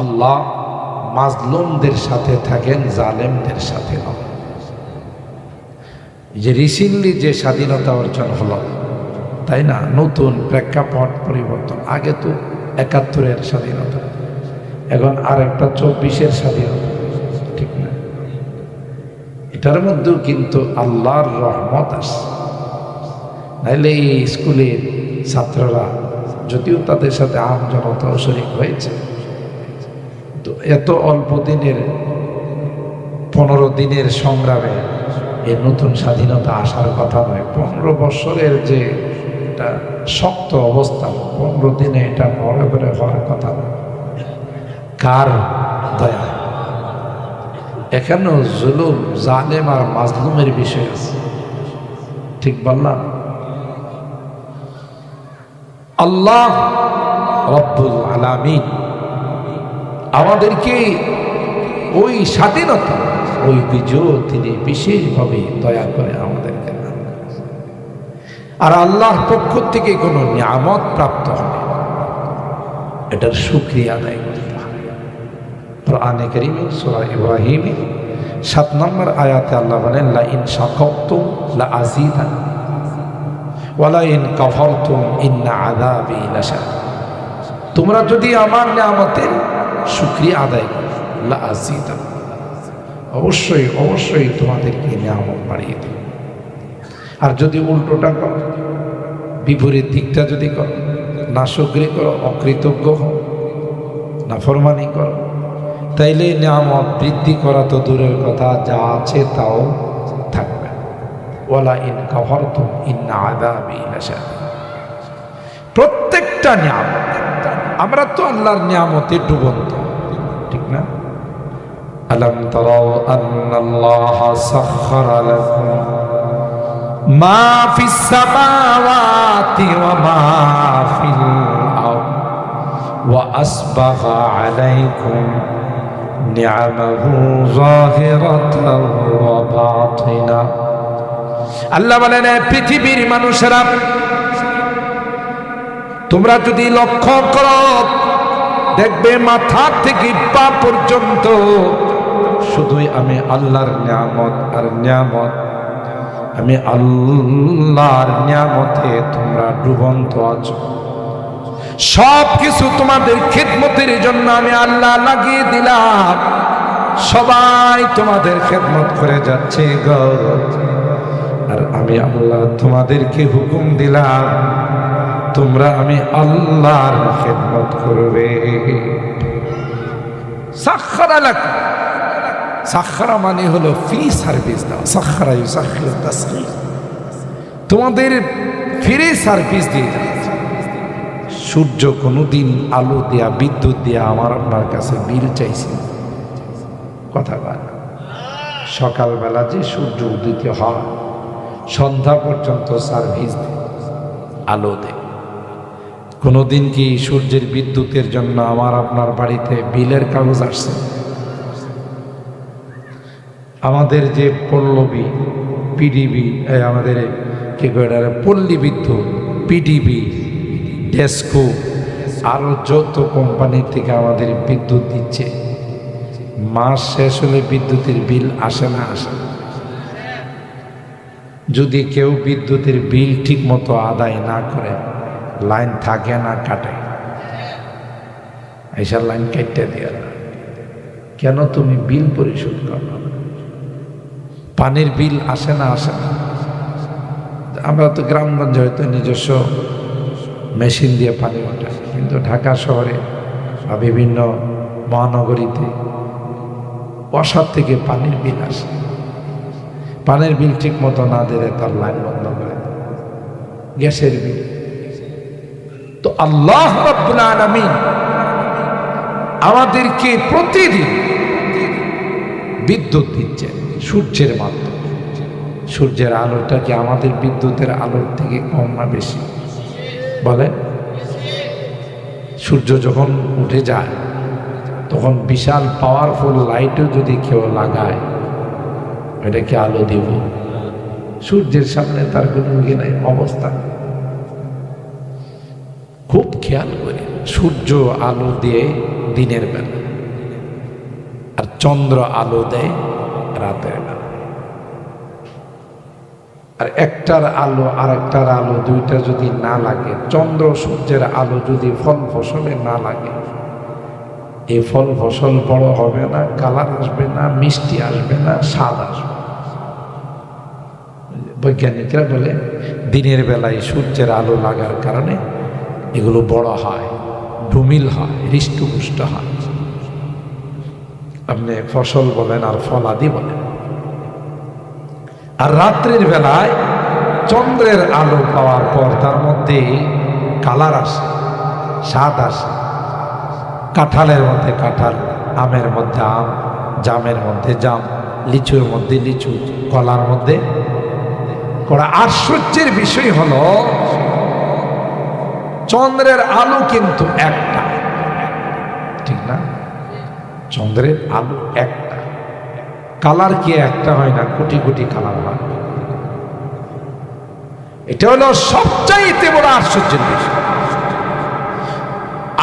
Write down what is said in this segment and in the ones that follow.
আল্লাহ মাজলুমদের সাথে থাকেন, জালেমদের সাথে নয়। যে রিসেন্টলি যে স্বাধীনতা অর্জন হলো, তাই না, নতুন প্রেক্ষাপট পরিবর্তন। আগে তো ৭১-এর স্বাধীনতা, এখন আর একটা ২৪-এর স্বাধীনতা, ঠিক না? এটার মধ্যেও কিন্তু আল্লাহর রহমত আসে। নাইলে এই স্কুলের ছাত্ররা, যদিও তাদের সাথে আম জনতাও শরীক হয়েছে, তো এত অল্প দিনের ১৫ দিনের সংগ্রামে এই নতুন স্বাধীনতা আসার কথা নয়। ১৫ বছরের যে একটা শক্ত অবস্থা, ১৫ দিনে এটা নড়ে বেড়ে হওয়ার কথা নয়। কার দয়া? এখানেও জুলুম, জালেম আর মাজলুমের বিষয় আছে, ঠিক বললাম? আল্লাহ রব্বুল আলামিন আমাদেরকে ওই স্বাধীনতা, ওই বিজয় তিনি বিশেষভাবে দয়া করে আমাদেরকে দান করেছেন। আর আল্লাহর পক্ষ থেকে কোনো নিয়ামত প্রাপ্ত হবে, এটার শুকরিয়া আদায় করতে হবে। কোরআনে কারীমে সূরা ইব্রাহিমে ৭ নম্বর আয়াতে আল্লাহ বলেন, লা ইন শাকারতুম লা আযীদান্নাকুম ওয়া লা ইন কাফারতুম ইন্না আযাবি লাশাদীদ। তোমরা যদি আমার নিয়ামতের শুকরিয়া আদায় করো, লা আযীদান্নাকুম, অবশ্যই অবশ্যই তোমাদেরকে নিয়ামত বাড়িয়ে দেব। আর যদি উল্টোটা করো, বিপরীত দিকটা যদি করো, নাশুকরি করো, অকৃতজ্ঞ হও, নাফরমানি করো, তাইলে নিয়ামত বৃদ্ধি করা তো দূরের কথা, যা আছে তাও থাকবে। ওয়ালা ইন কাফারতুম ইন্না আযাবি লাশাদীদ। প্রত্যেকটা নিয়ামত, আমরা তো আল্লাহর নিয়ামতে ডুবন্ত, ঠিক না? আলম তারাও আন্নাল্লাহা সাখখারা লাকুম মা ফিস সামাওয়াতি ওয়া মা ফিল আরদ ওয়া আসবাগা আলাইকুম নি'আমাহু যাহিরাতান ওয়া বাতিনা। আল্লাহ বলেন, পৃথিবীর মানুষেরা, তোমরা যদি লক্ষ্য করো, দেখবে মাথা থেকে পা পর্যন্ত শুধুই আমি আল্লাহর নিয়ামত আর নিয়ামত। আমি আল্লাহর নিয়ামতে তোমরা ডুবন্ত আছো। সব কিছু তোমাদের খিদমতের জন্য আমি আল্লাহ লাগিয়ে দিলাম, সবাই তোমাদের খিদমত করে যাচ্ছে গো। আর আমি আল্লাহ তোমাদেরকে হুকুম দিলাম, তোমরা আমি আল্লাহর খিদমত করবে। সাখখারা লাকুম, সাখখারা মানে হলো ফ্রি সার্ভিস দাও। সাখখারা ইউসাখখিরু তাসখীর, তোমাদের ফ্রি সার্ভিস দিয়ে যাচ্ছে। সূর্য কোনোদিন আলো দেয়া, বিদ্যুৎ দেয়া আমার আপনার কাছে বিল চাইছে? কথা বল। সকালবেলা যে সূর্য উদিত হয়, সন্ধ্যা পর্যন্ত সার্ভিস দেয়, আলো দেয়। কোনোদিন কি সূর্যের বিদ্যুতের জন্য আমার আপনার বাড়িতে বিলের কাগজ আসছে? আমাদের যে পল্লবী, পিডিবি, আমাদের কি করে পল্লী বিদ্যুৎ, পিডিবি, ডেস্কো, আরও যত কোম্পানি থেকে আমাদের বিদ্যুৎ দিচ্ছে, মাস শেষ হলে বিদ্যুতের বিল আসে না? আসে। যদি কেউ বিদ্যুতের বিল ঠিক মতো আদায় না করে, লাইন থাকে না, কাটে, এইসব লাইন কেটে দিয়ে, কেন তুমি বিল পরিশোধ করো? পানির বিল আসে না? আসে না। আমরা তো গ্রামগঞ্জে হয়তো নিজস্ব মেশিন দিয়ে পানি ওঠাই, কিন্তু ঢাকা শহরে বা বিভিন্ন মহানগরীতে বর্ষার থেকে পানির বিল আসে। পানির বিল ঠিক মতো না দিলে তার লাইন বন্ধ করে, গ্যাসের বিল। তো আল্লাহ রাব্বুল আলামিন আমাদেরকে প্রতিদিন বিদ্যুৎ দিচ্ছেন সূর্যের মাধ্যমে। সূর্যের আলোটা কি আমাদের বিদ্যুতের আলোর থেকে কম না বেশি? বলে, সূর্য যখন উঠে যায় তখন বিশাল পাওয়ারফুল লাইটও যদি কেউ লাগায়, এটা কি আলো দিব? সূর্যের সামনে তার কোনো ইয়ে নাই, অবস্থা। খুব খেয়াল করে সূর্য আলো দিয়ে দিনের বেলা, আর চন্দ্র আলো দেয় রাতের বেলা। আর একটার আলো আর একটার আলো দুইটা যদি না লাগে, চন্দ্র সূর্যের আলো যদি ফল ফসলে না লাগে, এই ফল ফসল বড় হবে না, কালার আসবে না, মিষ্টি আসবে না, স্বাদ আসবে। বৈজ্ঞানিকরা বলে দিনের বেলায় সূর্যের আলো লাগার কারণে এগুলো বড় হয়, ডুমিল হয়, হৃষ্টপুষ্ট হয়। আপনি ফসল বলেন আর ফলাদি বলেন। আর রাত্রির বেলায় চন্দ্রের আলো পাওয়ার পর তার মধ্যে কালার আসে, স্বাদ আসে। কাঁঠালের মধ্যে কাঁঠাল, আমের মধ্যে আম, জামের মধ্যে জাম, লিচুর মধ্যে লিচু, কলার মধ্যে কলা। আশ্চর্যের বিষয় হলো চন্দ্রের আলো কিন্তু একটা, ঠিক না? চন্দ্রের আলো একটা, কালার কি একটা হয় না, কোটি কোটি কালার হয়। এটা হলো সবচাইতে বড় আশ্চর্যের বিষয়।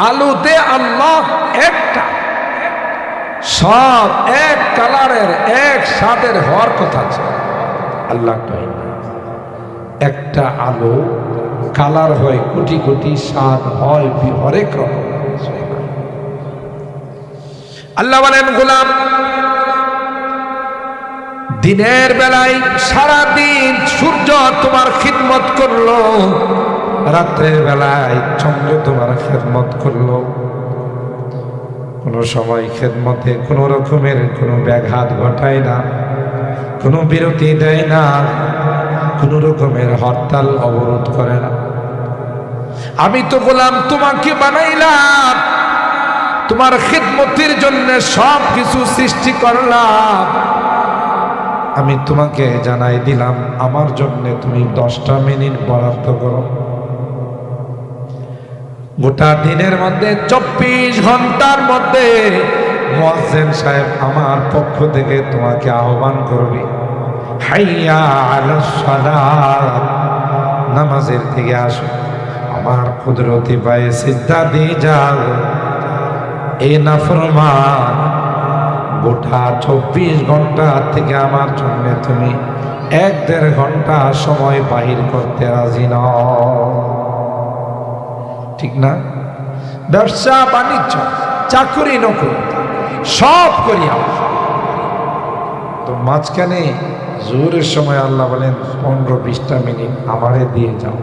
আলোতে আল্লাহ একটা, সব এক কালারের, এক স্বাদের হওয়ার কথা ছিল। আল্লাহ একটা আলো কালার হয় কোটি কোটি, স্বাদ হয় হরেক রকম। আল্লাহ বলেন, গোলাম দিনের বেলায় সারাদিন সূর্য তোমার খিদমত করলো, রাত্রের বেলায় চন্দ্র তোমার খেদমত করলো। কোনো সময় খেদমতে কোনো রকমের কোনো ব্যাঘাত ঘটায় না, কোনো বিরতি দেয় না, কোনো রকমের হরতাল অবরোধ করে না। আমি তো গোলাম তোমাকে বানাইলাম, তোমার খেদমতের জন্য সব কিছু সৃষ্টি করলাম। আমি তোমাকে জানাই দিলাম আমার জন্য তুমি 10টা মিনিট বরাদ্দ করো। গোটা দিনের মধ্যে 24 ঘন্টার মধ্যে মুয়াজ্জিন সাহেব আমার পক্ষ থেকে তোমাকে আহ্বান করবে, হাইয়া আলাস সালাত, নামাজের থেকে আসো, আমার কুদরতি পায়ে সিজদা দিয়ে যাও। এই নাফরমান গোটা 24 ঘন্টা থেকে আমার জন্য তুমি 1-1.5 ঘন্টা সময় বাহির করতে রাজি নও, ঠিক না? ব্যবসা বাণিজ্য, চাকরি নকরি সব করিয়া, তো মাঝখানে জোরের সময় আল্লাহ বলেন 15-20টা মিনিট আমারে দিয়ে যাও,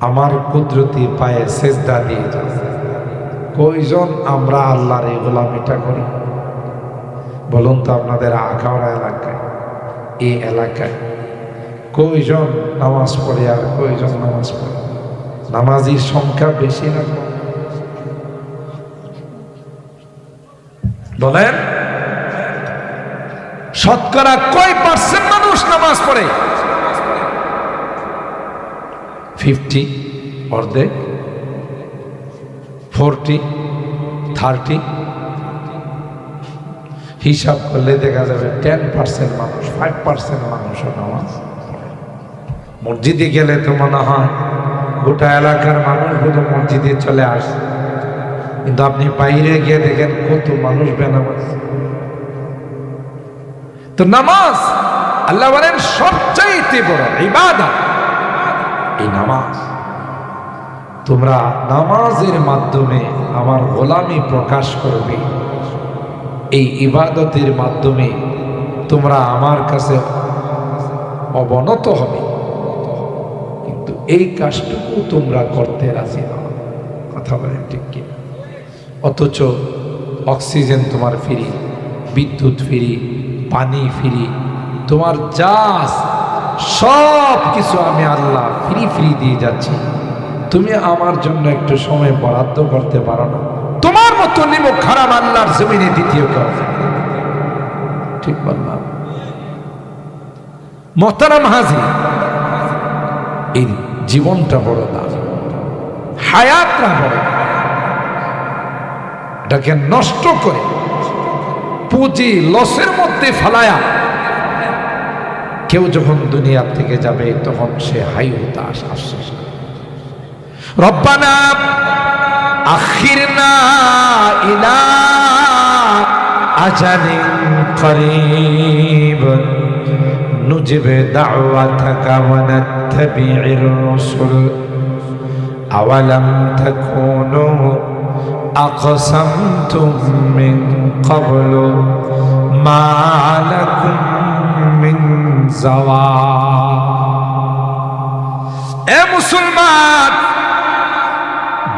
আমার কুদরতি পায়ে সেজদা দিয়ে যাও। কয়জন আমরা আল্লাহর এই গোলামিটা করি বলুন তো? আপনাদের আখাউড়া এলাকায়, এই এলাকায় কয়জন নামাজ পড়ে আর কয়জন নামাজ পড়ে? নামাজির সংখ্যা বেশি না কম? বলেন, শতকরা কয় পার্সেন্ট মানুষ নামাজ পড়ে? 50, অর্ধেক, 40, 30। হিসাব করলে দেখা যাবে 10% মানুষ, 5% মানুষও নামাজ পড়ে। মসজিদে গেলে তো মনে হয় গোটা এলাকার মানুষগুলো মসজিদে চলে আসে, কিন্তু আপনি বাইরে গিয়ে দেখেন কত মানুষ বেনামাজ। তো নামাজ আল্লাহ বলেন সবচাইতে বড় ইবাদত এই নামাজ। তোমরা নামাজের মাধ্যমে আমার গোলামি প্রকাশ করবে, এই ইবাদতের মাধ্যমে তোমরা আমার কাছে অবনত হবে, কিন্তু এই কাজটুকু তোমরা করতে রাজি না। কথা বলেন ঠিক কি? অথচ অক্সিজেন তোমার ফ্রি, বিদ্যুৎ ফ্রি, পানি ফ্রি, তোমার যা সব কিছু আমি আল্লাহ ফ্রি ফ্রি দিয়ে যাচ্ছি, তুমি আমার জন্য একটু সময় বরাদ্দ করতে পারো না? তোমার মতো নিমক খারাপ আল্লাহর জমিনে দ্বিতীয় কেউ, ঠিক বললাম? মোহতারাম হাজির, এই জীবনটা বড় দাম, হায়াতটা বড়, এটাকে নষ্ট করে পুঁজি লসের মধ্যে ফেলায়া কেউ যখন দুনিয়া থেকে যাবে তখন সে হাই হতাশ আশ্বাস। রব্বানা আখিরনা ইলা আজালিন করিব নুজিব দাওয়াতাকা ওয়া নাত্তাবি'র রাসূল আওয়ালাম তাকুনু আকসামতুম মিন ক্বাবলু মা লাকুম মিন যাওয়াল। এ মুসলমান,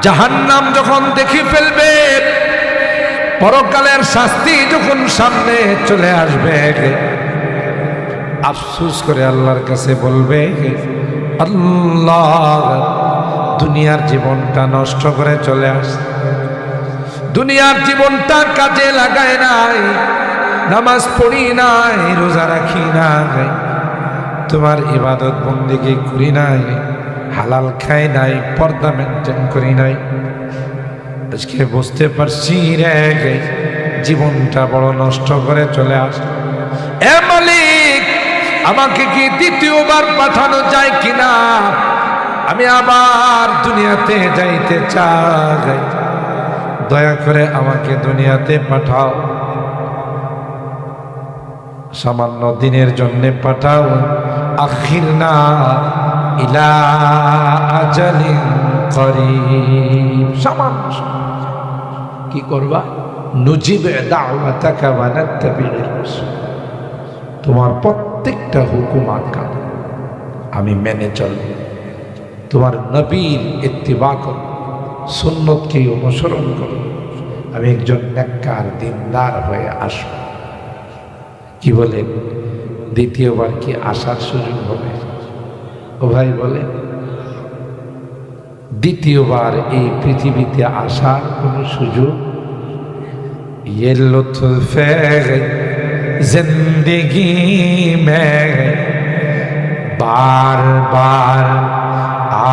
জাহান্নাম যখন দেখে ফেলবে, পরকালের শাস্তি যখন সামনে চলে আসবে, আফসোস করে আল্লাহর কাছে বলবে, আল্লাহ দুনিয়ার জীবনটা নষ্ট করে চলে আসছে, দুনিয়ার জীবনটা কাজে লাগায় নাই, নামাজ পড়ি নাই, রোজা রাখি নাই, তোমার ইবাদত বন্দেগী করি নাই, হালাল খাই নাই, পর্দা মেনটেন করি নাই। আজকে বুঝতে পারছি রে, জীবনটা বড় নষ্ট করে চলে আসে। এ মালিক, আমাকে কি দ্বিতীয়বার পাঠানো যায় কিনা? আমি আবার দুনিয়াতে যাইতে চাই, দয়া করে আমাকে দুনিয়াতে পাঠাও, সামান্য দিনের জন্য পাঠাও। আখিরনা ইলা আজালিন করিব, সামান্য কি করবা? নুজিব দাওয়াতাকা ওয়া নাত্তাবি'র রাসূল, তোমার প্রত্যেকটা হুকুম আজ্ঞা আমি মেনে চলব, তোমার নবীর ইত্তিবা করব, সুন্নতকে অনুসরণ করব, আমি একজন নেককার দিনদার হয়ে আসব। কি বলেন? দ্বিতীয়বার কি আসার সুযোগ হবে? ও ভাই বলে, দ্বিতীয়বার এই পৃথিবীতে আসার কোনো সুযোগ? ये लुत्फ जिंदगी में बार बार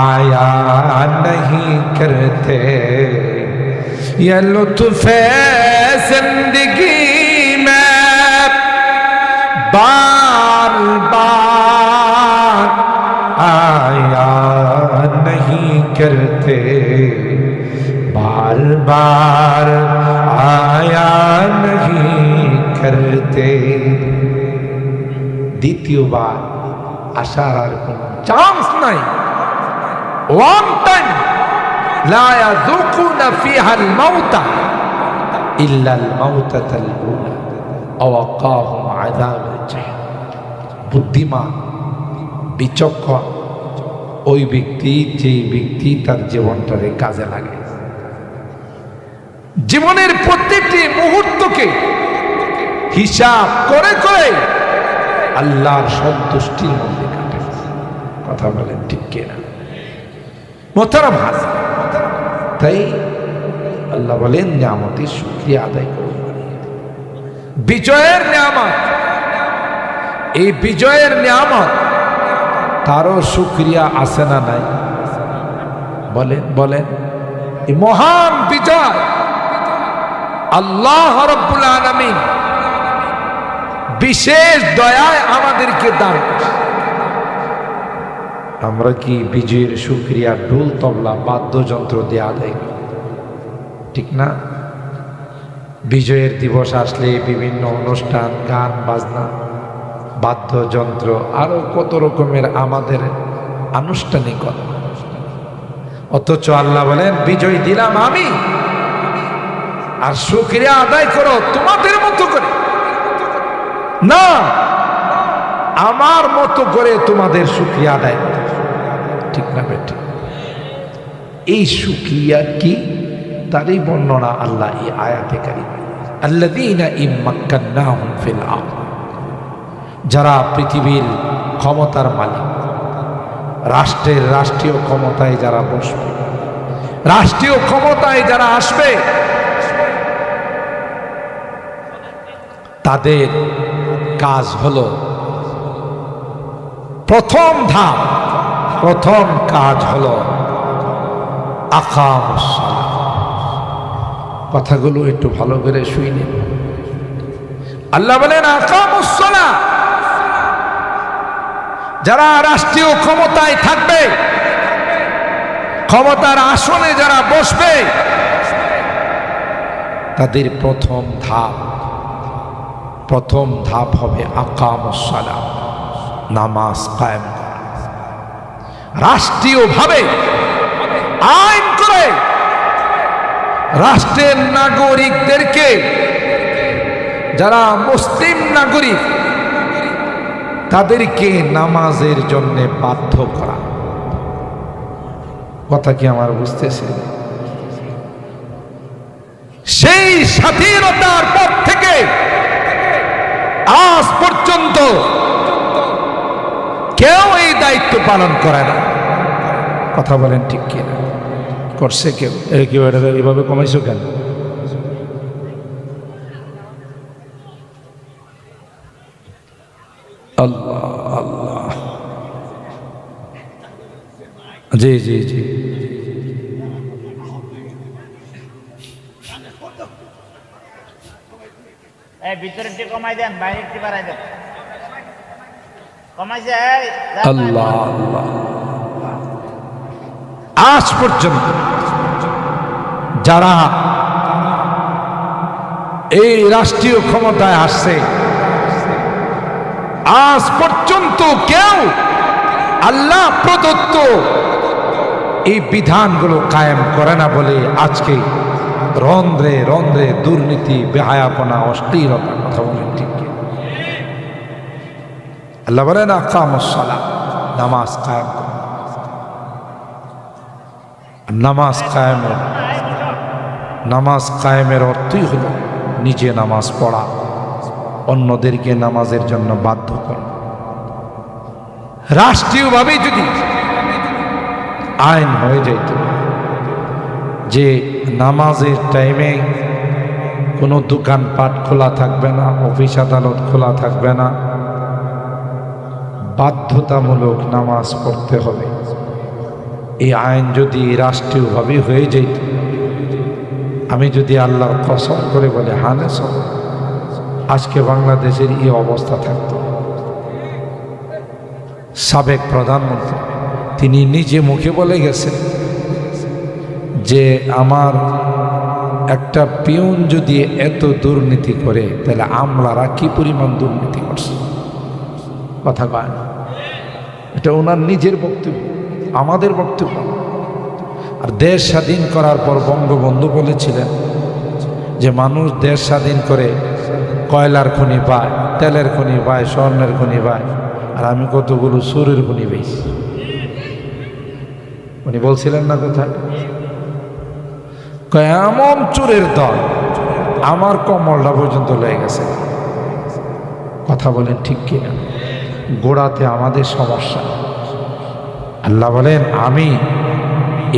आया नहीं करते, ये लुत्फ जिंदगी में बार बार आया नहीं करते, बार बार आया नहीं करते। দ্বিতীয়বার আসার আর কোন চান্স নাই। ওয়ান টাইম লা ইয়াযুকুনা ফিহা আল মাউতা ইল্লা আল মাউতাতাল উলা আও ওয়াকাহুম আযাবাল জাহিম। বুদ্ধিমান, বিচক্ষণ ওই ব্যক্তি, যেই ব্যক্তি তার জীবনটাকে কাজে লাগে, জীবনের প্রত্যেকটি মুহূর্তকে হিসাব করে করে আল্লাহর সন্তুষ্টির মধ্যে কাটে। কথা বলেন ঠিক কিনা? মোহতারাম হাজির, তাই আল্লাহ বলেন নিয়ামতের শুকরিয়া আদায় করুন। বিজয়ের নিয়ামত, এই বিজয়ের নিয়ামত তারও শুকরিয়া আছে না নাই? বলেন বলেন। এই মহান বিজয় আল্লাহ রাব্বুল আলামিন বিশেষ দয়ায় আমাদেরকে দান করেছে। আমরা কি বিজয়ের শুকরিয়া ঢোল তবলা বাদ্যযন্ত্র দিয়ে আদায় করি? ঠিক না? বিজয়ের দিবস আসলে বিভিন্ন অনুষ্ঠান, গান বাজনা, বাদ্যযন্ত্র, আরো কত রকমের আমাদের আনুষ্ঠানিকতা। অথচ আল্লাহ বলেন বিজয় দিলাম আমি, আর শুকরিয়া আদায় করো তোমাদের মতো করে, না আমার মতো করে তোমাদের শুকরিয়া আদায় করো। ঠিক না বেটা? এই শুকরিয়া কি, তারই বর্ণনা আল্লাহ এই আয়াতে কারিমে। আল্লাযীনা ইম্মাক্কান্নাহুম ফিল আরদ, যারা পৃথিবীর ক্ষমতার মালিক, রাষ্ট্রের রাষ্ট্রীয় ক্ষমতায় যারা বসবে, রাষ্ট্রীয় ক্ষমতায় যারা আসবে, তাদের কাজ হলো, প্রথম ধাপ, প্রথম কাজ হলো আকামুস সালাত। কথাগুলো একটু ভালো করে শুনে। আল্লাহ বলেন আকামুস সালাত, যারা রাষ্ট্রীয় ক্ষমতায় থাকবে ক্ষমতার আসনে যারা বসবে তাদের প্রথম ধাপ হবে আকামুস সালাত, নামাজ কায়েম করা। রাষ্ট্রীয়ভাবে আইন করে রাষ্ট্রের নাগরিকদেরকে, যারা মুসলিম নাগরিক, তাদেরকে নামাজের জন্য বাধ্য করা। কথা কি আমার বুঝতেছে? সেই স্বাধীনতার পর থেকে আজ পর্যন্ত কেউ এই দায়িত্ব পালন করে না। কথা বলেন ঠিক কিনা? করছে কেউ? কেউ এভাবে কমাইছো কেন? আল্লাহ আল্লাহ, জি জি জি, ভিতরে কমাই দেন, বাইরে বাড়াই দেন। কমাইছে আল্লাহ আল্লাহ। আজ পর্যন্ত যারা এই রাষ্ট্রীয় ক্ষমতায় আসছে, আজ পর্যন্ত কেউ আল্লাহ প্রদত্ত এই বিধানগুলো কায়েম করে না বলে আজকে রন্ধ্রে রন্ধ্রে দুর্নীতি, বেহায়াপনা, অশ্লীলতা। কথা বলেন ঠিক কি? আল্লাহ বলেন আকামুস সালাত, নামাজ কায়েম করো। নামাজ কায়েমের অর্থই হলো নিজে নামাজ পড়া, অন্যদেরকে নামাজের জন্য বাধ্য করা। রাষ্ট্রীয়ভাবে যদি আইন হয়ে যাইত যে নামাজের টাইমে কোনো দোকানপাট খোলা থাকবে না, অফিস আদালত খোলা থাকবে না, বাধ্যতামূলক নামাজ পড়তে হবে, এই আইন যদি রাষ্ট্রীয়ভাবে হয়ে যেত, আমি যদি আল্লাহর কসম করে বলে হানে সব, আজকে বাংলাদেশের এই অবস্থা থাকত। সাবেক প্রধানমন্ত্রী তিনি নিজে মুখে বলে গেছেন যে আমার একটা পিয়ন যদি এত দুর্নীতি করে তাহলে আমলারা কি পরিমাণ দুর্নীতি করছে। কথা কয় না, এটা ওনার নিজের বক্তব্য, আমাদের বক্তব্য। আর দেশ স্বাধীন করার পর বঙ্গবন্ধু বলেছিলেন যে মানুষ দেশ স্বাধীন করে কয়লার খনি পায়, তেলের খনি পায়, স্বর্ণের খনি পায়, আর আমি কতগুলো সুরের খনি পেয়েছি। উনি বলছিলেন না কোথায়? এমন চোরের দল আমার কমলটা পর্যন্ত লয়ে গেছে। কথা বলেন ঠিক কিনা? গোড়াতে আমাদের সমস্যা। আল্লাহ বলেন আমি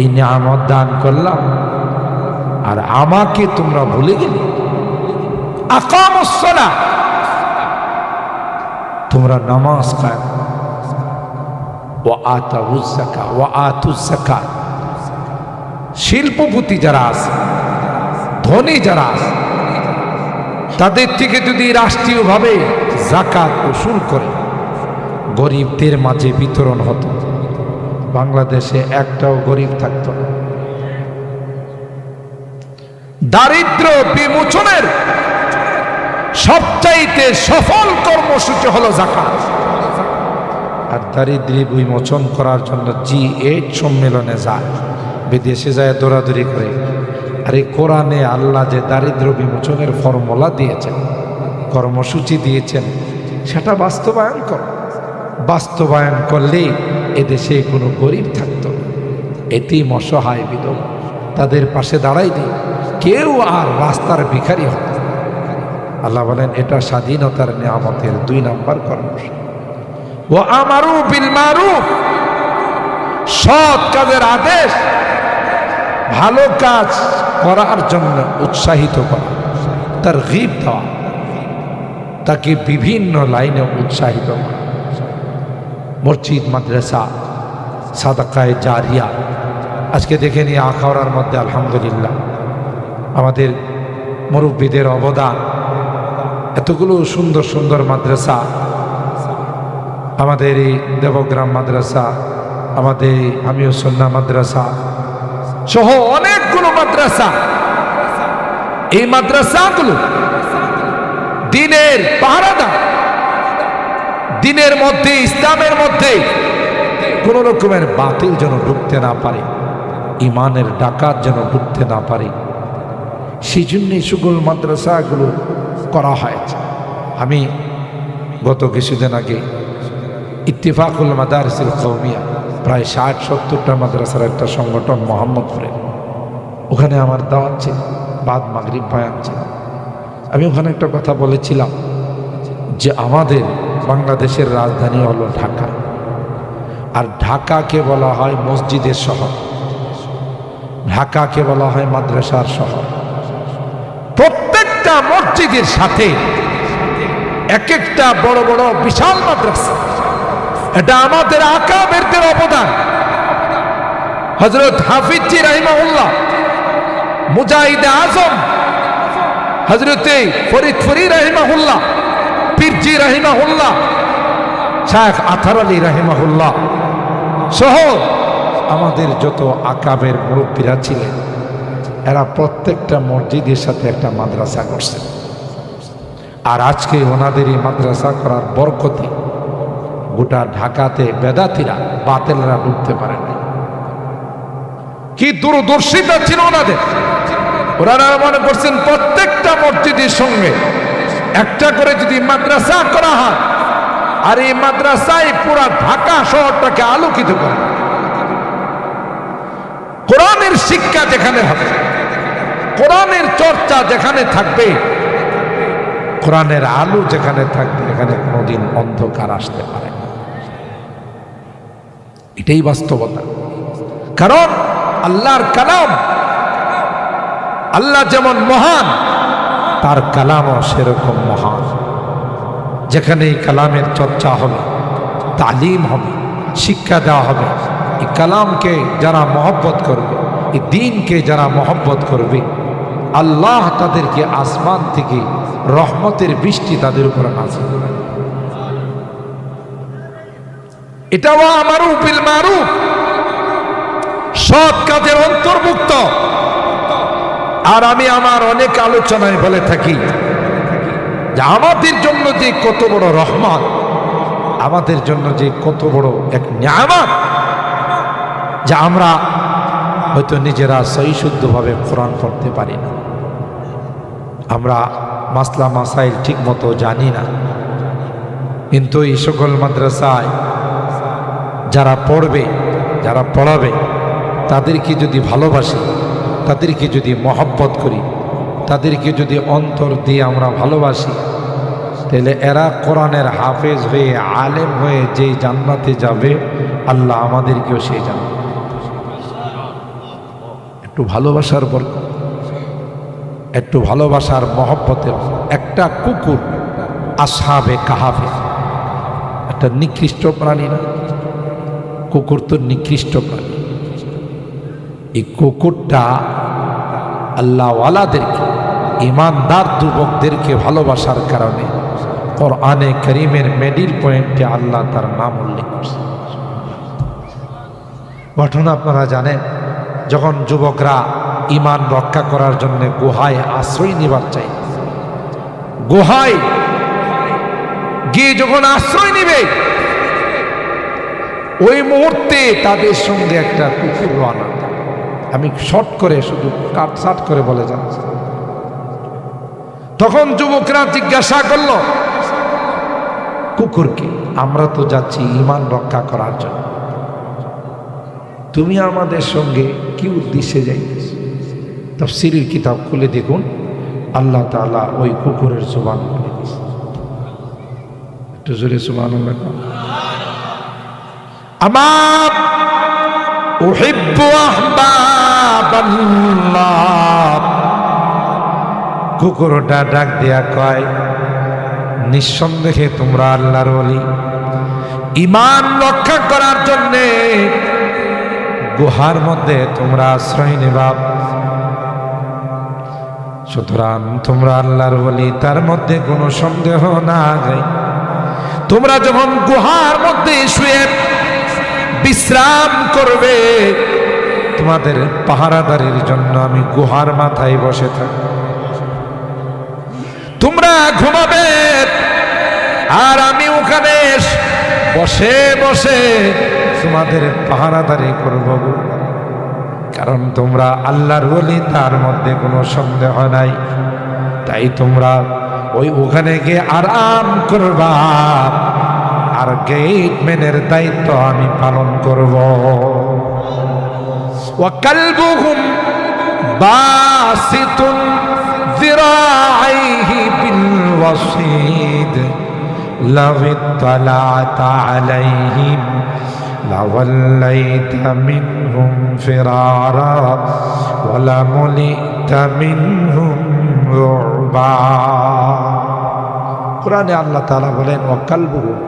এই নিয়ামত দান করলাম আর আমাকে তোমরা ভুলে গেলে। আকামুস সালাত, তোমরা নামাজ কায়েম, ওয়া আতাউজ যাকাত, ওয়া আতুজ যাকাত। শিল্পপতি যারা আছে, ধনী যারা আছে, তাদের থেকে যদি রাষ্ট্রীয়ভাবে যাকাত উসুল করে গরিবদের মাঝে বিতরণ হতো, বাংলাদেশে একটাও গরিব থাকতো না। দারিদ্র বিমোচনের সবচাইতে সফল কর্মসূচি হলো যাকাত। আর দারিদ্র বিমোচন করার জন্য G8 সম্মেলনে যায়, বিদেশে যায় দৌড়াদৌড়ি করে। আর এই কোরআনে আল্লাহ যে দারিদ্র বিমোচনের ফর্মুলা দিয়েছেন, কর্মসূচি দিয়েছেন, সেটা বাস্তবায়ন কর। বাস্তবায়ন করলেই এদেশে কোনো গরিব থাকতো না। এতেই অসহায় বিধবা তাদের পাশে দাঁড়াই দিই, কেউ আর রাস্তার ভিখারি হতো। আল্লাহ বলেন এটা স্বাধীনতার নিয়ামতের 2 নম্বর কর্মসূচি। ওয়া আমারু বিল মারুফ, সৎ কাজের আদেশ, ভালো কাজ করার জন্য উৎসাহিত করা, তারগীব দেওয়া, তাকে বিভিন্ন লাইনে উৎসাহিত করা। মসজিদ, মাদ্রাসা, সাদাকায়ে জারিয়া। আজকে দেখে নিয়ে আখাউড়ার মধ্যে আলহামদুলিল্লাহ আমাদের মুরব্বীদের অবদান, এতগুলো সুন্দর সুন্দর মাদ্রাসা, আমাদের এই দেবগ্রাম মাদ্রাসা, আমাদের আমিও সুন্নাহ মাদ্রাসা, সহ অনেকগুলো মাদ্রাসা, এই মাদ্রাসাগুলো দিনের পাহারাদার, দিনের মধ্যে, ইসলামের মধ্যে কোন রকমের বাতিল যেন ঢুকতে না পারে, ইমানের ডাকাত যেন ঢুকতে না পারে, সেই জন্য সকল মাদ্রাসাগুলো করা হয়েছে। আমি গত কিছুদিন আগে ইত্তেফাকুল মাদারিসুল কওমিয়া, প্রায় 60-70টা মাদ্রাসার একটা সংগঠন মোহাম্মদপুরে, ওখানে আমার দাওয়াত ছিল, বাদ মাগরিব বয়ান ছিল। আমি ওখানে একটা কথা বলেছিলাম যে আমাদের বাংলাদেশের রাজধানী হলো ঢাকা, আর ঢাকাকে বলা হয় মসজিদের শহর, ঢাকাকে বলা হয় মাদ্রাসার শহর। প্রত্যেকটা মসজিদের সাথে এক একটা বড় বড় বিশাল মাদ্রাসা, এটা আমাদের আকাবেরদের অবদান। হযরত হাফিজজি রাহিমাহুল্লাহ, মুজাহিদে আজম হযরতে ফরিদপুরি রাহিমাহুল্লাহ, পীরজি রাহিমাহুল্লাহ, শায়েখ আথার আলী রাহিমাহুল্লাহ সহ আমাদের যত আকাবের মুরব্বীরা ছিলেন, এরা প্রত্যেকটা মসজিদের সাথে একটা মাদ্রাসা করছেন। আর আজকে ওনাদের এই মাদ্রাসা করার বরকতে গোটা ঢাকাতে বেদাতিরা, বাতিলরা ঢুকতে পারে না। কি দূরদর্শিতা ছিল ওনাদের! ওনারা মনে করছেন প্রত্যেকটা মসজিদের সঙ্গে একটা করে যদি মাদ্রাসা করা হয়, আর এই মাদ্রাসায় পুরা ঢাকা শহরটাকে আলোকিত করে, কোরআনের শিক্ষা যেখানে হবে, কোরআনের চর্চা যেখানে থাকবে, কোরআনের আলো যেখানে থাকবে, এখানে কোনোদিন অন্ধকার আসতে পারে না। এটাই বাস্তবতা। কারণ আল্লাহর কালাম, আল্লাহ যেমন মহান, তার কালামও সেরকম মহান। যেখানে এই কালামের চর্চা হবে, তালিম হবে, শিক্ষা দেওয়া হবে, এই কালামকে যারা মহব্বত করবে, এই দ্বীনকে যারা মহব্বত করবে, আল্লাহ তাদেরকে আসমান থেকে রহমতের বৃষ্টি তাদের উপরে নাযিল করবে। এটাও আমারুফ বিল মারুফ, সৎ কাজের অন্তর্ভুক্ত। আর আমি আমার অনেক আলোচনায় বলে থাকি যে আমাদের জন্য যে কত বড় রহমত, আমাদের জন্য যে কত বড় এক নিয়ামত, যে আমরা হয়তো নিজেরা সহিশুদ্ধভাবে কোরআন পড়তে পারি না, আমরা মাসলা মাসাইল ঠিক মতো জানি না, কিন্তু এই সকল মাদ্রাসায় যারা পড়বে, যারা পড়াবে, তাদেরকে যদি ভালোবাসি, তাদেরকে যদি মহব্বত করি, তাদেরকে যদি অন্তর দিয়ে আমরা ভালোবাসি, তাহলে এরা কোরআনের হাফেজ হয়ে, আলেম হয়ে যেই জান্নাতে যাবে, আল্লাহ আমাদেরকেও সেই জান্নাত। একটু ভালোবাসার বরকত, একটু ভালোবাসার মহব্বতের। একটা কুকুর আসহাবে কাহাফে, একটা নিকৃষ্ট প্রাণী না? কুকুর তো নিকৃষ্ট প্রাণী। এই কুকুরটা আল্লাহওয়ালাদেরকে, ইমানদার যুবকদেরকে ভালোবাসার কারণে কোরআনে কারীমের মিডল পয়েন্টে আল্লাহ তার নাম উল্লেখ করছে। ঘটনা আপনারা জানেন, যখন যুবকরা ইমান রক্ষা করার জন্য গুহায় আশ্রয় নিবার চাই, গুহায় গিয়ে যখন আশ্রয় নিবে, ওই মুহূর্তে তাদের সঙ্গে একটা কুকুর রওনা। আমি শর্ট করে, শুধু কাটসাট করে বলে যাচ্ছি। তখন যুবকরা জিজ্ঞাসা করল কুকুরকে, আমরা তো যাচ্ছি ইমান রক্ষা করার জন্য, তুমি আমাদের সঙ্গে কি উদ্দেশ্যে যাইতেছ? তাফসীরের কিতাব খুলে দেখুন, আল্লাহ তাআলা ওই কুকুরের জবান খুলে দিয়েছে। একটু জোরে সুবহানাল্লাহ। আমার উহিব্বু আহবাবাল্লাহ, কুকুরটা ডাক দিয়া কয়, নিঃসন্দেহে তোমরা আল্লাহর ওলি, ঈমান রক্ষা করার জন্যে গুহার মধ্যে তোমরা আশ্রয় নেবা, সুতরাং তোমরা আল্লাহর ওলি, তার মধ্যে কোনো সন্দেহ নাই। তোমরা যখন গুহার মধ্যে শুয়ে বিশ্রাম করবে, তোমাদের পাহারাদারির জন্য আমি গুহার মাথায় বসে থাকি, তোমরা ঘুমাবে আর আমি ওখানে বসে বসে তোমাদের পাহারাদারি করব। কারণ তোমরা আল্লাহর ওলি, তার মধ্যে কোনো সন্দেহ নাই। তাই তোমরা ওখানে গিয়ে আরাম করবা, আর গেটম্যানের দায়িত্ব আমি পালন করব। ওয়াকালবুহুম বাসিতুন যিরাআইহি বিল ওয়াসিদ লাউ ইত্তালা'তা আলাইহিম লাওয়াল্লাইতা মিনহুম ফিরারা ওয়া লামুলিতা মিনহুম রুবা। কোরআনে আল্লাহ তাআলা বলেন ওয়াকালবুহুম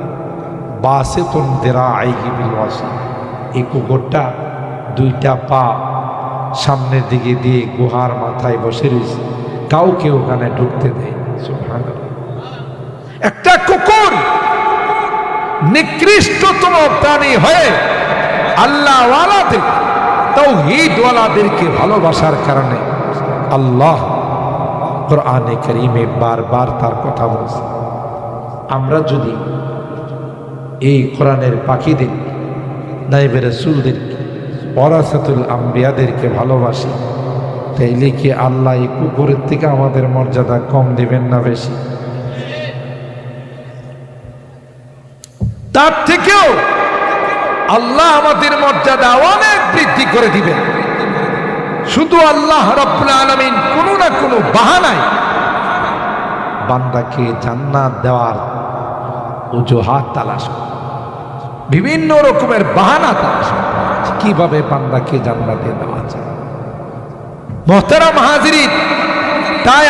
বাসিতুন যিরাআইহি বিল ওয়াসিদ, এই কুকুরটা দুইটা পা সামনের দিকে দিয়ে গুহার মাথায় বসে রয়েছে, কাউকে ওখানে ঢুকতে দেয়। সুবহানাল্লাহ। একটা কুকুর নিকৃষ্টতম প্রাণী হয়ে আল্লাহওয়ালাদের, তাওহীদওয়ালাদেরকে ভালোবাসার কারণে আল্লাহ কোরআনে কারীমে বারবার তার কথা বলছে। আমরা যদি এই কোরআনের পাখিদের, নাইবে রাসূলদের, ওয়ারাসাতুল আম্বিয়াদেরকে ভালোবাসি, তাইলে কি আল্লাহ এই কুকুরের থেকে আমাদের মর্যাদা কম দিবেন না বেশি? তার থেকেও আল্লাহ আমাদের মর্যাদা অনেক বৃদ্ধি করে দিবেন। শুধু আল্লাহ রাব্বুল আলামিন কোনো না কোনো বাহানায় বান্দাকে জান্নাত দেওয়ার অজুহাত তালাশ করে, বিভিন্ন রকমের বাহানা তালাশ করে কিভাবে বান্দাকে জান্নাতে দেওয়া যায়। মুহতারাম হাজিরিন, তাই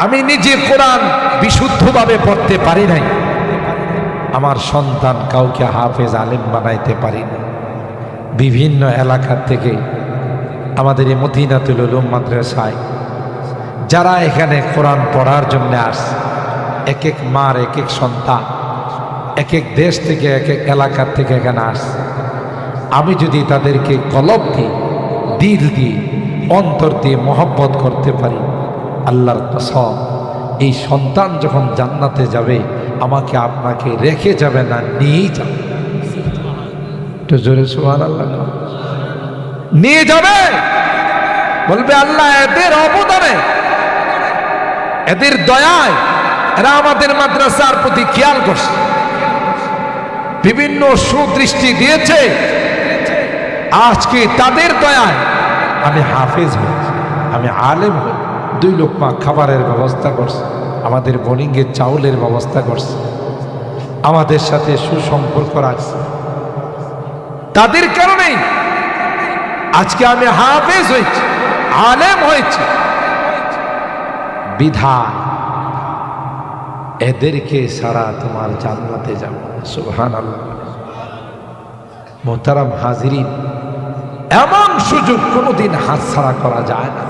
আমি নিজে কোরআন বিশুদ্ধভাবে পড়তে পারি নাই, আমার সন্তান কাউকে হাফেজ আলেম বানাইতে পারি না। বিভিন্ন এলাকা থেকে আমাদের এই মদিনাতুল উলুম মাদ্রাসায় যারা এখানে কোরআন পড়ার জন্য আসে, এক এক মার এক এক সন্তান এক এক দেশ থেকে এক এক এলাকার থেকে এখানে আসে, আমি যদি তাদেরকে কলব দিয়ে, দিল দিয়ে, অন্তর দিয়ে মহব্বত করতে পারি, আল্লাহর কসম, এই সন্তান যখন জান্নাতে যাবে আমাকে আপনাকে রেখে যাবে না, নিয়েই যাবে। একটু জোরে সুবহানাল্লাহ। নিয়ে যাবে, বলবে আল্লাহ এদের অবদানে, এদের দয়ায় এরা আমাদের মাদ্রাসার প্রতি খেয়াল করছে, বিভিন্ন সুদৃষ্টি দিয়েছে, আজকে তাদের দয়ায় আমি হাফেজ হয়েছি, আমি আলেম হই, 2 লোকমা খাবারের ব্যবস্থা করছে, আমাদের বোনিংয়ের চাউলের ব্যবস্থা করছে, আমাদের সাথে সুসম্পর্ক রাখছে। তাদের কারণেই আজকে আমি হাফেজ হয়েছি, আলেম হয়েছি। বিধায় এদেরকে সারা তোমার জান্নাতে যাব। সুবহানাল্লাহ। মুহতারাম হাজিরিন, এমন সুযোগ কোনোদিন হাতছাড়া করা যায় না।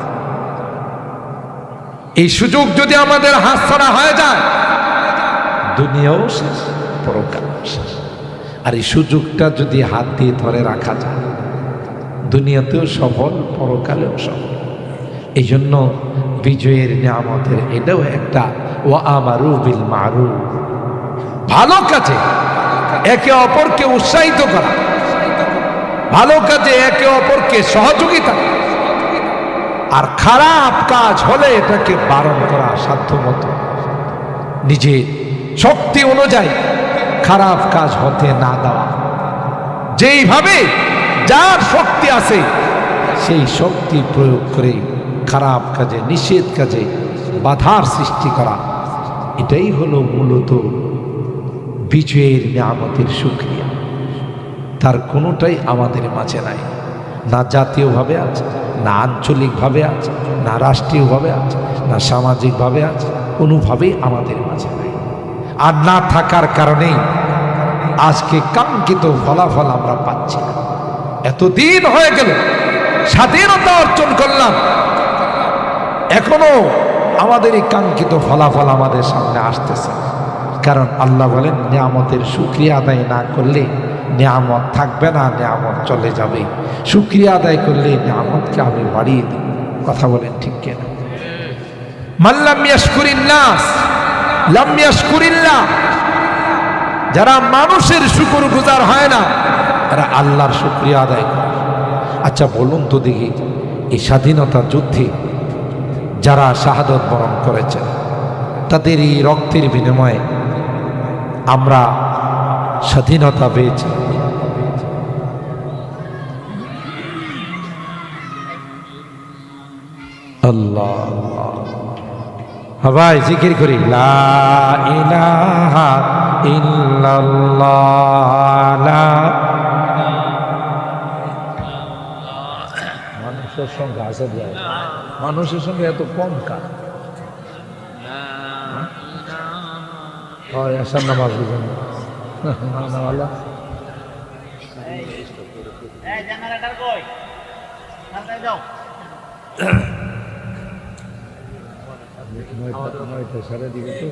এই সুযোগ যদি আমাদের হাতছাড়া হয়ে যায়, দুনিয়াও শেষ, পরকালও শেষ। আর এই সুযোগটা যদি হাত দিয়ে ধরে রাখা যায়, দুনিয়াতেও সফল, পরকালেও সফল। এই জন্য বিজয়ের নিয়ামতের এটাও একটা ওয়া আমারু বিল মারুফ, ভালো কাজে একে অপরকে উৎসাহিত করা, ভালো কাজে একে অপরকে সহযোগিতা, আর খারাপ কাজ হলে এটাকে বারণ করা, সাধ্যমতো নিজের শক্তি অনুযায়ী খারাপ কাজ হতে না দেওয়া। যেইভাবে যার শক্তি আছে সেই শক্তি প্রয়োগ করে খারাপ কাজে, নিষেধ কাজে বাধার সৃষ্টি করা, এটাই হলো মূলত বিজয়ের নিয়ামতের শুকরিয়া। তার কোনোটাই আমাদের মাঝে নাই, না জাতীয়ভাবে আছে, না আঞ্চলিকভাবে আছে, না রাষ্ট্রীয়ভাবে আছে, না সামাজিকভাবে আছে, কোনোভাবেই আমাদের মাঝে নাই। আর না থাকার কারণেই আজকে কাঙ্ক্ষিত ফলাফল আমরা পাচ্ছি না। এতদিন হয়ে গেল, স্বাধীনতা অর্জন করলাম, এখনো আমাদের এই কাঙ্ক্ষিত ফলাফল আমাদের সামনে আসতেছে। কারণ আল্লাহ বলেন, নিয়ামতের শুকরিয়া আদায় না করলে নিয়ামত থাকবে না, নিয়ামত চলে যাবে। শুকরিয়া আদায় করলে নিয়ামতকে আমি বাড়িয়ে দিই। কথা বলেন ঠিক কিনা? মাল্লাম ইয়াশকুরিন নাস লাম ইয়াশকুরিল্লাহ। যারা মানুষের শুকরগুজার হয় না, এরা আল্লাহর শুকরিয়া আদায় করে। আচ্ছা বলুন তো দেখি, এই স্বাধীনতা যুদ্ধে যারা শাহাদত বরণ করেছেন, তাদের এই রক্তের বিনিময়ে আমরা স্বাধীনতা পেয়েছি। আল্লাহ, ভাই জিকির করি, লা ইলাহা ইল্লাল্লাহ। মানুষের সঙ্গে আসা যায়, মানুষের সঙ্গে এত কম কাজ হয়। আসার নামাজ বুঝেন জেনারেটর কই? মাথায় দাও। 9টা সাড়ে দিকে তো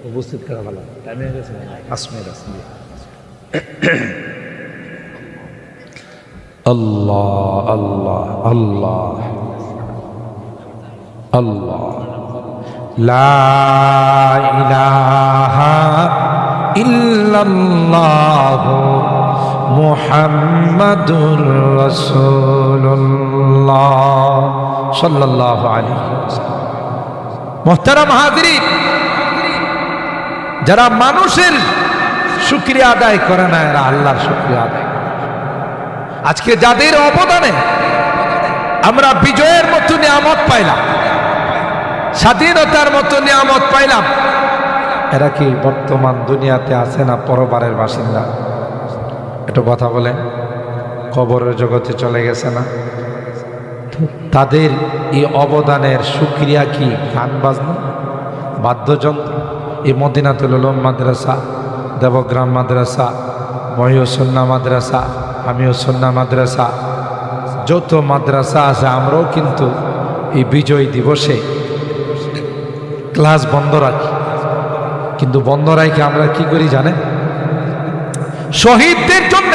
উপস্থিত করা ভালো। টাইম হয়ে গেছে, 5 মিনিট আছে। আল্লাহ আল্লাহ আল্লাহ আল্লাহ, লা ইলাহা ইল্লাল্লাহ মুহাম্মাদুর রাসূলুল্লাহ সাল্লাল্লাহু আলাইহি ওয়াসাল্লাম। মুহতারাম হাজিরিন, যারা মানুষের শুকরিয়া আদায় করে না, এরা আল্লাহর শুকরিয়া আদায় করে। আজকে যাদের অবদানে আমরা বিজয়ের মতো নিয়ামত পাইলাম, স্বাধীনতার মতো নিয়ামত পাইলাম, এরা কি বর্তমান দুনিয়াতে আছে না পরবারের বাসিন্দা? একটু কথা বলেন। কবরের জগতে চলে গেছে না? তাদের এই অবদানের শুকরিয়া কি গান বাজনা, বাদ্যযন্ত্র? এই মদিনাতুল উলুম মাদ্রাসা, দেবগ্রাম মাদ্রাসা, মহিউসুন্নাহ মাদ্রাসা, হামিউসুন্নাহ মাদ্রাসা, যত মাদ্রাসা আছে, আমরাও কিন্তু এই বিজয় দিবসে ক্লাস বন্ধ রাখি। কিন্তু বন্ধ রাখি আমরা কি করি জানেন? শহীদদের জন্য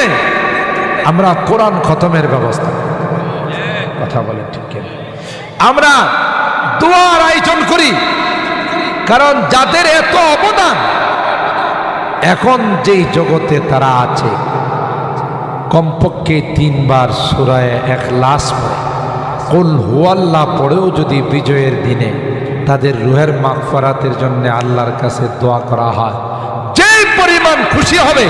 আমরা কোরআন খতমের ব্যবস্থা। কথা বলেন ঠিক কিনা? আমরা দোয়ার আয়োজন করি, কারণ যাদের এত অবদান, এখন যেই জগতে তারা আছে, কমপক্ষে 3 বার সূরা ইখলাস পড়ে, কুল হুয়াল্লাহ পড়েও যদি বিজয়ের দিনে তাদের রুহের মাগফিরাতের জন্য আল্লাহর কাছে দোয়া করা হয়, যেই পরিমাণ খুশি হবে,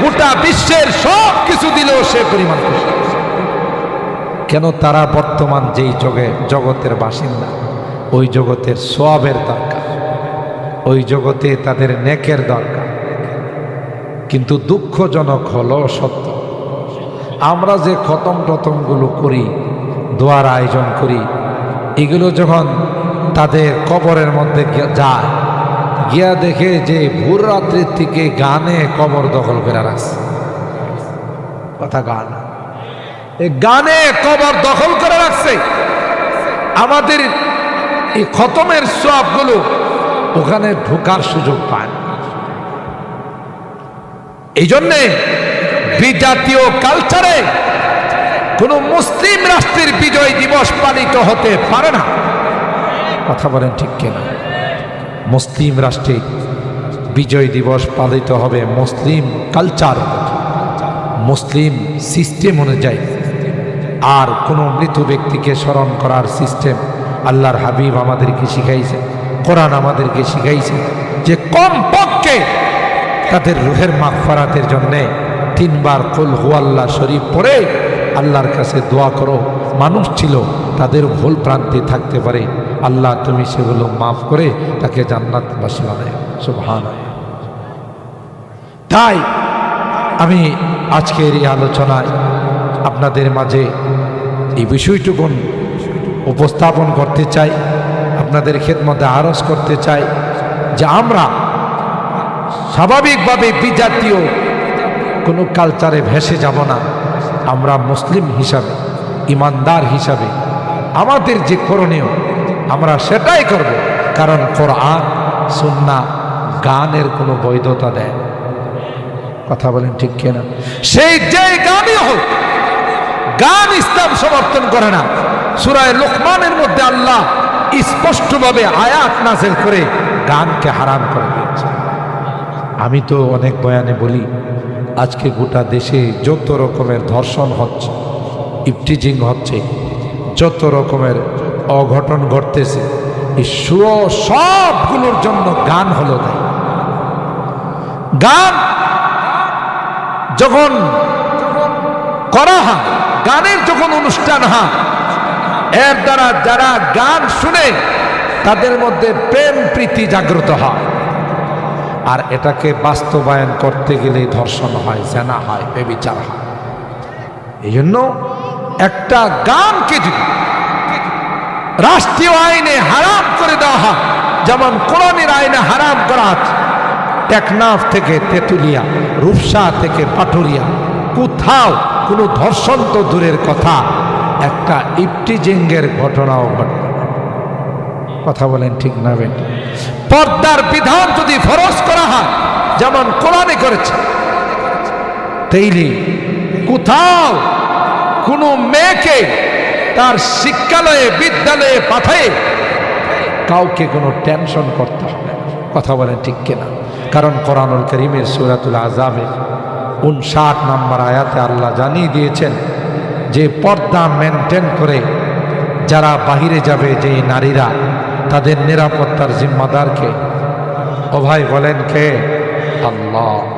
গোটা বিশ্বের সব কিছু দিলেও সে পরিমাণ খুশি। কেন? তারা বর্তমান যেই জগতের বাসিন্দা, ওই জগতের সওয়াবের দরকার, ওই জগতে তাদের নেকের দরকার। কিন্তু দুঃখজনক হলো সত্য, আমরা যে খতমগুলো করি, দোয়ার আয়োজন করি, এগুলো যখন তাদের কবরের মধ্যে যায়, গিয়া দেখে যে ভোর রাত্রির থেকে গানে কবর দখল করে রাখছে। কথা গান, এই গানে কবর দখল করে রাখছে। আমাদের এই খতমের সওয়াবগুলো ওখানে ঢোকার সুযোগ পায় না। এই জন্যে বিজাতীয় কালচারে কোন মুসলিম রাষ্ট্রের বিজয় দিবস পালিত হতে পারে না। কথা বলেন ঠিক কিনা? মুসলিম রাষ্ট্রে বিজয় দিবস পালিত হবে মুসলিম কালচার, মুসলিম সিস্টেম অনুযায়ী। আর কোনো মৃত ব্যক্তিকে স্মরণ করার সিস্টেম আল্লাহর হাবিব আমাদেরকে শিখাইছে, কোরআন আমাদেরকে শিখাইছে যে কমপক্ষে তাদের রুহের মাগফিরাতের জন্যে 3 বার কুল হুয়াল্লাহ শরীফ পড়ে আল্লাহর কাছে দোয়া করো। মানুষ ছিল, তাদের ভুল প্রান্তে থাকতে পারে, আল্লাহ তুমি সেগুলো মাফ করে তাকে জান্নাতবাসী বানায়। সুবহানাল্লাহ। তাই আমি আজকের এই আলোচনায় আপনাদের মাঝে এই বিষয়টুকুন উপস্থাপন করতে চাই, আপনাদের খেদমতে আরজ করতে চাই যে আমরা স্বাভাবিকভাবে বিজাতীয় কোনো কালচারে ভেসে যাব না। আমরা মুসলিম হিসাবে, ইমানদার হিসাবে আমাদের যে করণীয় আমরা সেটাই করব, কারণ কোরআন সুন্নাহ গানের কোনো বৈধতা দেয়। কথা বলেন ঠিক কিনা? সেই যে গানই হোক, গান ইসলাম সমর্থন করে না। সূরা লুকমানের মধ্যে আল্লাহ স্পষ্টভাবে আয়াত নাযিল করে গানকে হারাম করে দিয়েছে। আমি তো অনেক বয়ানে বলি, আজকে গোটা দেশে যত রকমের ধর্ষণ হচ্ছে, ইফটিজিং হচ্ছে, যত রকমের অঘটন ঘটতেছে, এই সবগুলোর জন্য গান হলো দায়ী। গান যখন করা হয়, গানের যখন অনুষ্ঠান হয়, এর দ্বারা যারা গান শুনে তাদের মধ্যে প্রেম প্রীতি জাগ্রত হয়, আর এটাকে বাস্তবায়ন করতে গেলে ধর্ষণ হয়, জেনা হয়, ব্যভিচার হয়। এই জন্য একটা গানকে যদি রাষ্ট্রীয় আইনে হারাম করে দেওয়া হয়, যেমন কোরআনের আইনে হারাম করা আছে, টেকনাফ থেকে তেঁতুলিয়া, রূপসা থেকে পাটুরিয়া, কোথাও কোনো ধর্ষণ তো দূরের কথা, একটা ইফটিজিংয়ের ঘটনাও ঘটে। কথা বলেন ঠিক না বেটা? পর্দার বিধান যদি ফরজ করা হয় যেমন কোরআনে করেছে, তাইলে কোথাও কোনো মেয়েকে তার শিক্ষালয়ে বিদ্যালয়ে পাঠায় কাউকে কোনো টেনশন করতে হবে না। কথা বলেন ঠিক কিনা? কারণ কোরআনুল কারীমের সূরাতুল আযাবের 59 নম্বর আয়াতে আল্লাহ জানিয়ে দিয়েছেন যে পর্দা মেনটেন করে যারা বাহিরে যাবে, যে নারীরা, তাদের নিরাপত্তার জিম্মাদারকে। ও ভাই বলেন কে? আল্লাহ।